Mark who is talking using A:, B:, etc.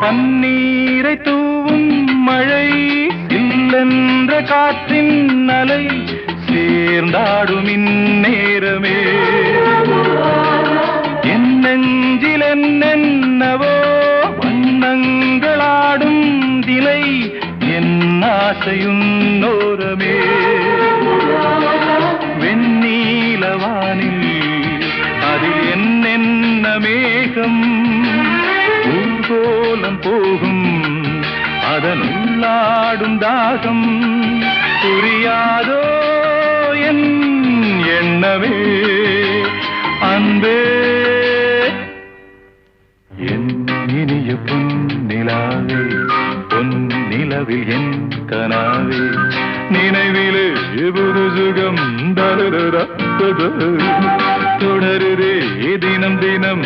A: பன்னீரை தூவும் மழை இல்லென்ற காற்றின் அலை சேர்ந்தாடும் இந்நேரமே என் நெஞ்சில் என்னென்னவோ வண்ணங்களாடும் திலை என் ஆசையும் நோரமே வெண்ணீலவானில் அதில் என்னென்ன மேகம் ஊர்கோலம் போகும் அதனுள்ளாடும் தாகம் புரியாதோ என் எண்ணமே அன்பே என் இனிய பொன்னிலாவே பொன்னிலவில் என் கனாவே நினைவிலே புது சுகம் தொடருதே தினம் தினம்